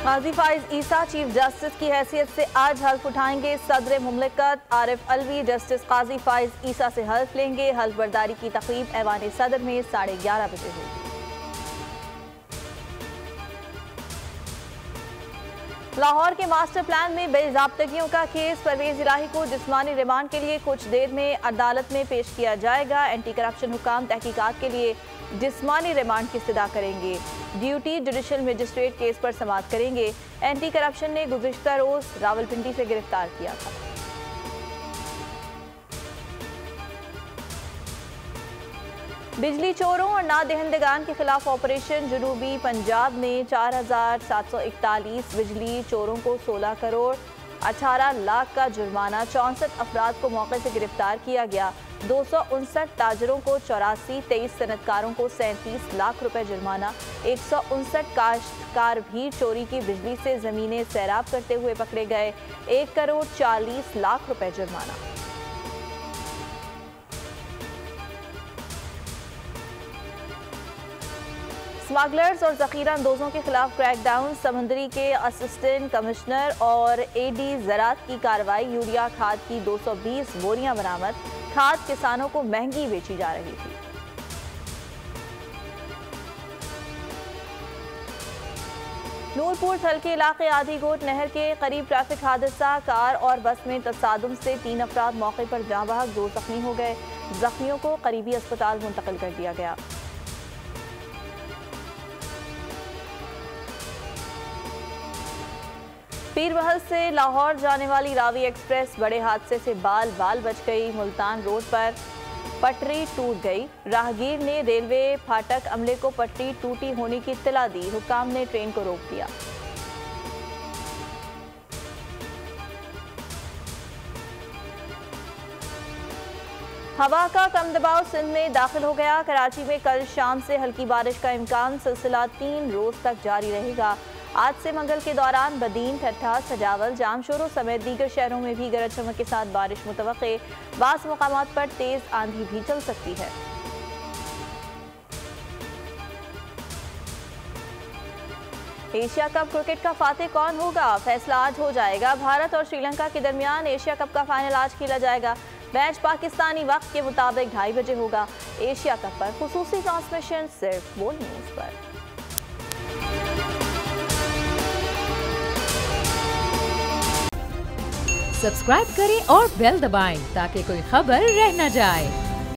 काजी फाइज ईसा chief justice की हैसियत से आज हल्फ उठाएंगे। सदर मुमलिकत आरिफ अलवी जस्टिस काजी फाइज ईसा से हल्फ लेंगे। हल्फ बर्दारी की तकरीब ऐवान सदर में 11:30 बजे होगी। लाहौर के मास्टर प्लान में बेज़ाब्तगियों का केस। परवेज इलाही को जिस्मानी रिमांड के लिए कुछ देर में अदालत में पेश किया जाएगा। एंटी करप्शन हुकाम तहकीकात के लिए जिस्मानी रिमांड की इस्तदा करेंगे। ड्यूटी जुडिशल मजिस्ट्रेट केस पर समाअत करेंगे। एंटी करप्शन ने गुज़िश्ता रोज रावलपिंडी से गिरफ्तार किया था। बिजली चोरों और नादहिंदगान के खिलाफ ऑपरेशन। जनूबी पंजाब में 4741 बिजली चोरों को 16 करोड़ 18 लाख का जुर्माना। 64 अफराद को मौके से गिरफ्तार किया गया। 259 ताजरों को 84, 23 सनतकारों को 37 लाख रुपए जुर्माना। 159 काश्तकार भी चोरी की बिजली से जमीनें सैराब करते हुए पकड़े गए। 1 करोड़ 40 लाख रुपए जुर्माना। स्मगलर्स और जखीरा अंदोजों के खिलाफ क्रैकडाउन। समंदरी के असिस्टेंट कमिश्नर और एडी ज़राअत की कार्रवाई। यूरिया खाद की 220 बोरियां बरामद। खाद किसानों को महंगी बेची जा रही थी। नूरपुर थल के इलाके आधीगोट नहर के करीब ट्रैफिक हादसा। कार और बस में तसादुम से 3 अफराद मौके पर जाँ बहक, 2 जख्मी हो गए। जख्मियों को करीबी अस्पताल मुंतकिल कर दिया गया। पीरबहल से लाहौर जाने वाली रावी एक्सप्रेस बड़े हादसे से बाल बाल बच गई। मुल्तान रोड पर पटरी टूट गई। राहगीर ने रेलवे फाटक अमले को पटरी टूटी होने की इत्तला दी। हुक्काम ने ट्रेन को रोक दिया। हवा का कम दबाव सिंध में दाखिल हो गया। कराची में कल शाम से हल्की बारिश का इम्कान। सिलसिला 3 रोज तक जारी रहेगा। आज से मंगल के दौरान बदीन, ठट्ठा, सजावल, जामशोरो समेत दीगर शहरों में भी गरज चमक के साथ बारिश मुतवक्के। बास मकामात पर तेज आंधी भी चल सकती है। एशिया कप क्रिकेट का फातेह कौन होगा, फैसला आज हो जाएगा। भारत और श्रीलंका के दरमियान एशिया कप का फाइनल आज खेला जाएगा। मैच पाकिस्तानी वक्त के मुताबिक 2:30 बजे होगा। एशिया कप पर खुसूसी ट्रांसमिशन सिर्फ बोल न्यूज पर। सब्सक्राइब करें और बेल दबाएं ताकि कोई खबर रह न जाए।